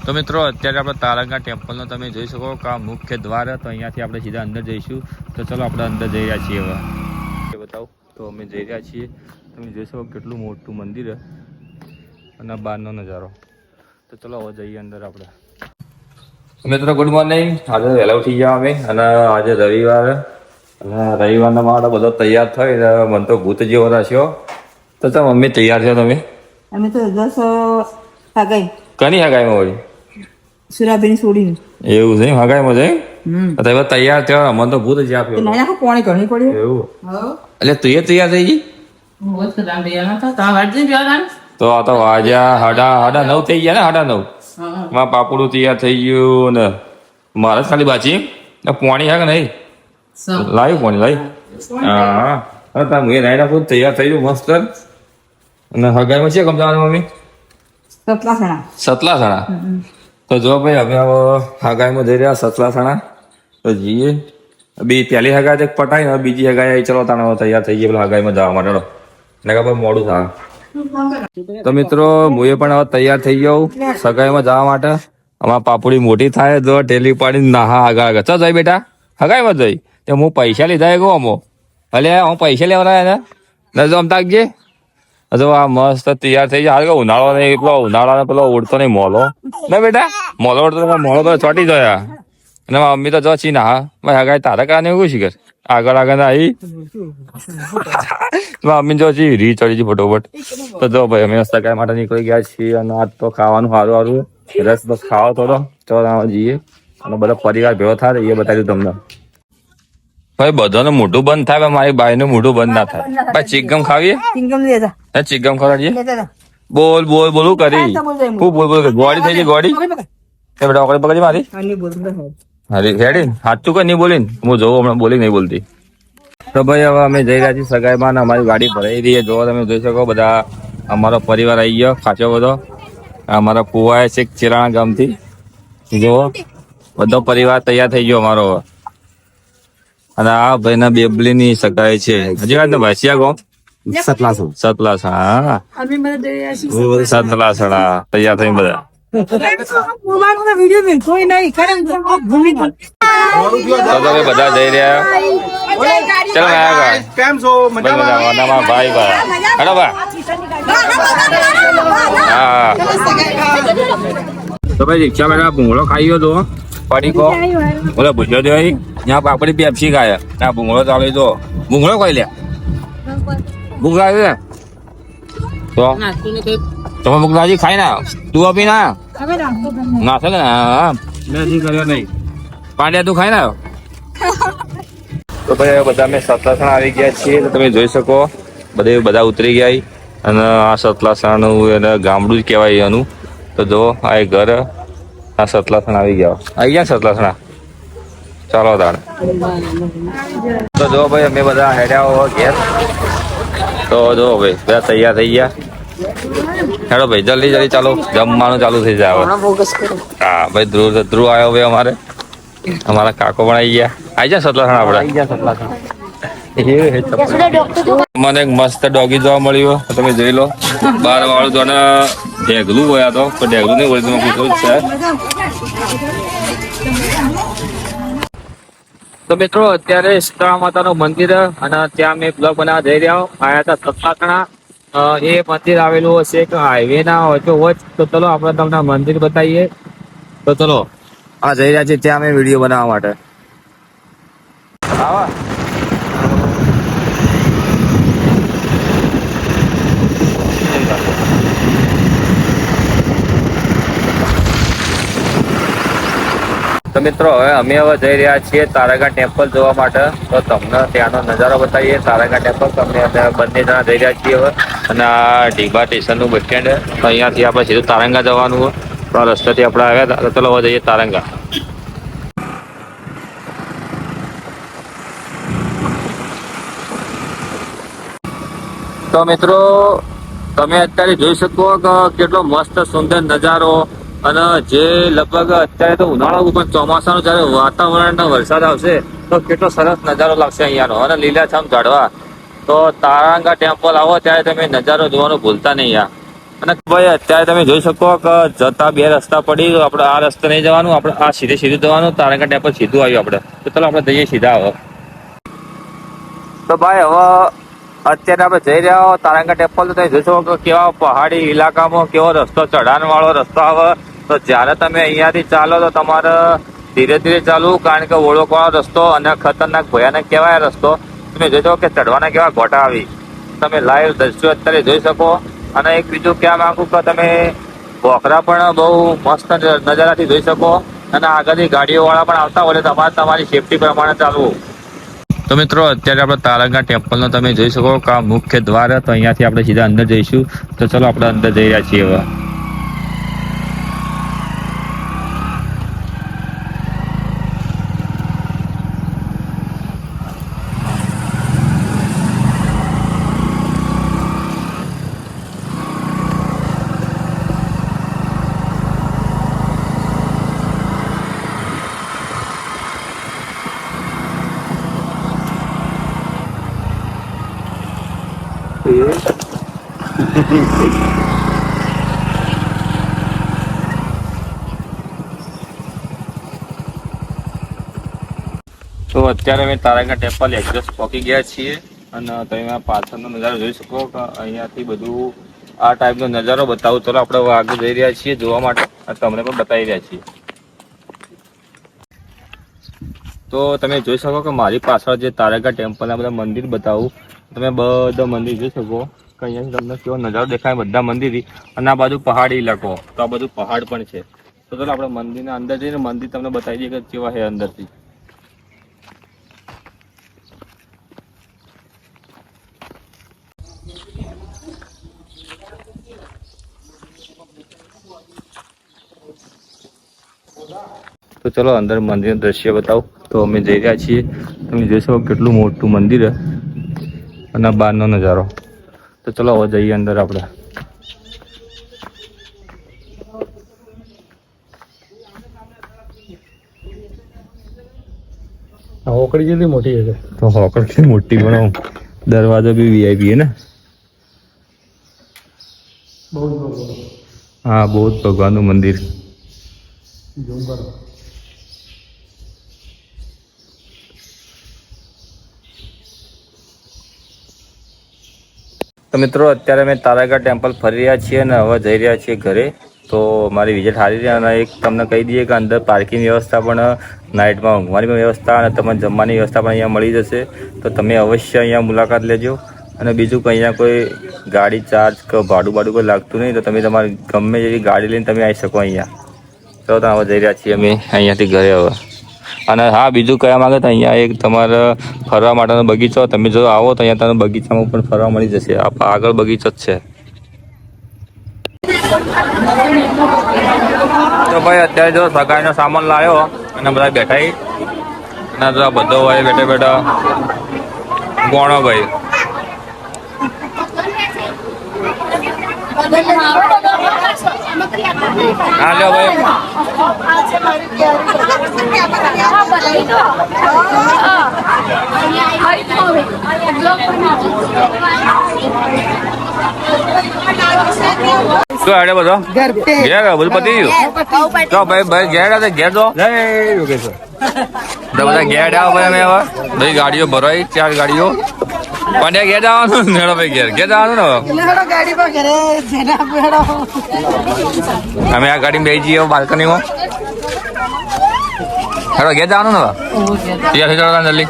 તો મિત્રો અત્યારે આપણે તારંગા ટેમ્પલનો તમે જોઈ શકો કે આ મુખ્ય દ્વાર તો અહીંયાથી આપણે સીધા અંદર જઈશું. તો ચલો આપણે અંદર જઈ રહ્યા છીએ. હવે બતાવો તો અમે જઈ રહ્યા છીએ. તમે જોઈ શકો કેટલું મોટું મંદિર અને બહારનો નજારો. તો ચલો હવે જઈએ અંદર આપણે. મિત્રો ગુડ મોર્નિંગ. આજે વહેલા ઉઠી ગયા અમે અને આજે રવિવાર અને રવિવારના માટે બધો તૈયાર થઈ. મને તો ભૂત જેવો રાખ્યો. તો ચાલ મમ્મી તૈયાર છો તમે? અમે તો 10 હગાઈ કની હગાઈમાં હોય સુરાબેન છોડીને એવું છે હગાઈમાં જઈ તમે તૈયાર થયો. મને તો ભૂત જ આપ્યો નાના પાણી ઘણી પડ્યું એવું. એટલે તું એ તૈયાર થઈ ગઈ? તો આ તો વાજ્યા સાડા 9 થઈ ગયા ને 9:30. મારા પાપડું તૈયાર થઈ ગયું ને મારે ખાલી બાચી પાણી હે કે નહીં લાવ્યું પાણી લાવી. હા તમે નાઈ નાખું તૈયાર થઈ ગયું મસ્ત. અને હગાઈમાં છે કમ જવાનું મમ્મી? સતલાસણા. તો જો ભાઈ હવે હગાઈમાં જઈ રહ્યા સતલાસણા. તો જઈએ પહેલી હગાઈ પટાઈ ને બીજી હગાઈ ચલો તાણે તૈયાર થઈ ગઈ પેલા હગાઈમાં જવા માટે. ને ખબર મોડું થાય. તો મિત્રો હું પણ હવે તૈયાર થઈ ગયો સગાઈમાં જવા માટે. અમારા પાપડી મોટી થાય તો ટેલી પાડી નાહા આગળ આગળ ચલ જઈ બેટા હગાઈમાં જઈ. તો હું પૈસા લીધા ગયો અમો ભલે હું પૈસા લેવાના ને જો અમતા જે જો આ મસ્ત તૈયાર થઈ જાય. હાલ ઉનાળો નહીં પેલો ઉનાળાને પેલો ઉડતો નહીં મોલો ને બેટા મોલો ઉડતો મોલો તો ચોટી ગયા. અને મમ્મી તો જો છી ના ભાઈ હગાઈ તારા કારણે એવું શીખર આગળ આગળ આવી મમ્મી જો છી રી ચડી છે ફટોફટ. તો જો ભાઈ અમે સગાઈ માટે નીકળી ગયા છીએ અને આજ તો ખાવાનું સારું સારું રસ બસ ખાવો થોડો ચલો જઈએ અને બધો પરિવાર ભેગો થાય એ બતાવ્યું તમને. ભાઈ બધાનું મોઢું બંધ થાય મારી બાઈ નું મોઢું બંધ ના થાય. ભાઈ ચીકગમ ખાવીએ ચીકગમ ખવડાવીએ. બોલ બોલ બોલું કરી ખૂબ બોલ બોલ ગોળી થઈ ગઈ ગોળી બેટા ઓકડી પકડી મારી હારી હેડી હાથું કઈ નહીં બોલી હું જોઉં હમણાં બોલી નહીં બોલતી. તો ભાઈ હવે અમે જઈ રહ્યા છીએ સગાઈમાં ને અમારી ગાડી ભરાઈ રહી છે. જો તમે જોઈ શકો બધા અમારો પરિવાર આવી ગયો ખાચો બધો. અમારા કુવાએ છે ચિરાણા ગામથી. જો બધો પરિવાર તૈયાર થઈ ગયો અમારો. અને આ ભાઈ ના બેબલી ની સગાઈ છે હજી વાત ને ભાસિયા ગો સતલાસણા તૈયાર થઈ બધા. બધા જઈ રહ્યા. ચલો કેમ છો ભાઈ હા તો ભાઈ રિક્ષા બેઠા ભૂંગળો ખાઈ ગયો તો પડીકો બોલો ભૂજો દે ત્યાં પાપડી પેપ્સી ખાય ત્યાં ભૂંગળો ચાલે તો ભૂંગળો ખાઈ લે ભૂખ લાગે તો તમે ભૂખ લાગી ખાઈ ના તું આપી ના નાખે ને નથી કર્યો નહીં પાંડ્યા તું ખાઈ ના. તો ભાઈ બધા અમે સતલાસણા આવી ગયા છીએ તો તમે જોઈ શકો બધા ઉતરી ગયા અને આ સતલાસણાનું એને ગામડું જ કહેવાય એનું. તો જો આ એક ઘર આ સતલાસણા આવી ગયા સતલાસણા. ચાલો તાણ તો જો ભાઈ અમે બધા હેડ્યા ઘેર. તો જો ભાઈ બધા તૈયાર થઈ ગયા. હેડો ભાઈ જલ્દી જલ્દી ચાલો જમવાનું ચાલુ થઈ જાય. હા ભાઈ ધ્રુવ આવ્યો ભાઈ અમારે અમારા કાકો પણ આવી ગયા સતલાસણા આપડે. મને એક મસ્ત ડોગી જોવા મળ્યો તમે જોઈ લો. બાર વાળું તો ઢેગલું હોય તો પણ ઢેગલું નહીં હોય તો પૂછવું જ છે. તો મિત્રો અત્યારે શીતળા માતાનું મંદિર અને ત્યાં મેં બ્લોગ બનાવવા જઈ રહ્યા આવ્યા હતા સતલાસણા. એ મંદિર આવેલું હશે કે હાઈવે ના હોય તો તો ચલો આપણે તમને મંદિર બતાવીએ. તો ચલો આ જઈ રહ્યા છીએ ત્યાં મેં વિડીયો બનાવવા માટે. આવા તો મિત્રો અમે હવે જઈ રહ્યા છીએ તારંગા ટેમ્પલ જોવા માટે. તો તમને ત્યાંનો નજારો બતાવીએ તારંગા ટેમ્પલ. અમે બંને જણા જઈ રહ્યા છીએ હવે અને આ ઢીબા સ્ટેશનનું બસ સ્ટેન્ડ તો અહીંયાથી આપણે સીધું તારંગા જવાનું હોય. તો આ રસ્તાથી આપણે આવ્યા હતા. તો ચલો હવે જઈએ તારંગા. તો મિત્રો તમે અત્યારે જોઈ શકો કે કેટલો મસ્ત સુંદર નજારો. અને જે લગભગ અત્યારે તો ઉનાળો પણ ચોમાસાનું જયારે વાતાવરણ વરસાદ આવશે તો કેટલો સરસ નજારો લાગશે અહીંયાનો. અને લીલાછમ ઝાડવા. તો તારંગા ટેમ્પલ આવો ત્યારે તમે નજારો જોવાનું ભૂલતા નહીં. અને ભાઈ અત્યારે તમે જોઈ શકો કે જતા બે રસ્તા પડી, આપણે આ રસ્તે નહીં જવાનું, આપણે આ સીધે સીધું જવાનું. તારંગા ટેમ્પલ સીધું આવ્યું આપણે. તો ચાલો આપણે જઈએ સીધા હવે. તો ભાઈ હવે અત્યારે આપણે જઈ રહ્યા હો તારંગા ટેમ્પલ. તો તમે જોઈ શકો કે કેવા પહાડી ઇલાકામાં કેવો રસ્તો, ચઢાણ વાળો રસ્તો આવે. તો જ્યારે તમે અહીંયાથી ચાલો તો તમારે ધીરે ધીરે ચાલવું, કારણ કે ઓળખવાળો રસ્તો અને ખતરનાક ભયાનક કહેવાય રસ્તો. તમે જોઈ શકો કે ચઢવાના કેવા ગોટા આવી. તમે લાઈવ દ્રશ્યો અત્યારે જોઈ શકો. અને એક બીજું કહેવા માંગુ કે તમે બોખરા પણ બહુ મસ્ત નજારાથી જોઈ શકો. અને આગળથી ગાડીઓ વાળા પણ આવતા હોય તમારે તમારી સેફટી પ્રમાણે ચાલવું. તો મિત્રો અત્યારે આપણે તારંગા ટેમ્પલનો તમે જોઈ શકો કે આ મુખ્ય દ્વાર. તો અહીંયાથી આપણે સીધા અંદર જઈશું. તો ચલો આપણે અંદર જઈ રહ્યા છીએ હવે. તો અત્યારે અમે તારંગા ટેમ્પલ એક્ઝેક્ટ પહોંચી ગયા છીએ. અને તમે પાછળનો નજારો જોઈ શકો કે અહીંયાથી બધું આ ટાઈપનો નજારો બતાવું. ચલો આપણે આગળ જઈ રહ્યા છીએ જોવા માટે, અને તમને પણ બતાવી રહ્યા છીએ. તો તમે જોઈ શકો કે મારી પાછળ જે તારંગા ટેમ્પલના બધા મંદિર બતાવું. તમે બધા મંદિર જોઈ શકો કે અહીંયાથી તમને કેવો નજારો દેખાય બધા મંદિરથી. અને આ બાજુ પહાડી ઇલાકો, તો આ બધું પહાડ પણ છે. તો ચાલો આપણે મંદિરના અંદર જઈને મંદિર તમને બતાવી દઈએ કે કેવા છે અંદરથી. તો ચલો અંદર મંદિરનું દ્રશ્ય બતાવું. તો અમે જઈ રહ્યા છીએ. તમે જોઈ શકો કેટલું મોટું મંદિર અને બહારનો નજારો. તો ચલો હવે જઈએ અંદર આપણે. હોકડી કેટલી મોટી છે. તો હોકડ કેટલી મોટી બનાવું. દરવાજો બી વીઆઈપી है ને. હા, બહુ જ ભગવાનનું મંદિર. તો મિત્રો અત્યારે અમે તારંગા ટેમ્પલ ફરી રહ્યા છીએ અને હવે જઈ રહ્યા છીએ ઘરે. તો મારી વિઝિટ સારી રહી. અને એક તમને કહી દઈએ કે અંદર પાર્કિંગ વ્યવસ્થા પણ, નાઇટમાં ઊંઘવાની પણ વ્યવસ્થા અને તમને જમવાની વ્યવસ્થા પણ અહીંયા મળી જશે. તો તમે અવશ્ય અહીંયા મુલાકાત લેજો. અને બીજું કે અહીંયા કોઈ ગાડી ચાર્જ કે ભાડું કોઈ લાગતું નહીં. તો તમે તમારી ગમે તેવી ગાડી લઈને તમે આવી શકો અહીંયા. તો હવે જઈ રહ્યા છીએ અમે અહીંયાથી ઘરે હવે. અને હા, બીજું કહેવા માંગે તો અહીંયા એક તમારે ફરવા માટેનો બગીચો, તમે જો આવો તો અહીંયા તમને બગીચામાં પણ ફરવા મળી જશે. આગળ બગીચો જ છે. તો ભાઈ અત્યારે જો સગાઈનો સામાન લાવ્યો અને બધા બેઠા. અને તો બધો હોય બેઠા બેઠા ગોણો ભાઈ. હા લ્યો ભાઈ. શું હેડે બધો ઘેર બધું પતી ગયું. તો ભાઈ ઘેર ઘેર દો તો બધા ઘેર આવો ભાઈ. અમે હવે બધી ગાડીઓ ભરાઈ, 4 ગાડીઓ. પણ ઘેર જવાનું ને ભાઈ, ઘેર જવાનું ને. અમે આ ગાડીમાં બેસી જઈએ બાલ્કનીમાં. હેડો ઘેર જવાનું ને. તૈયાર થઈ જવાનું જલ્દી.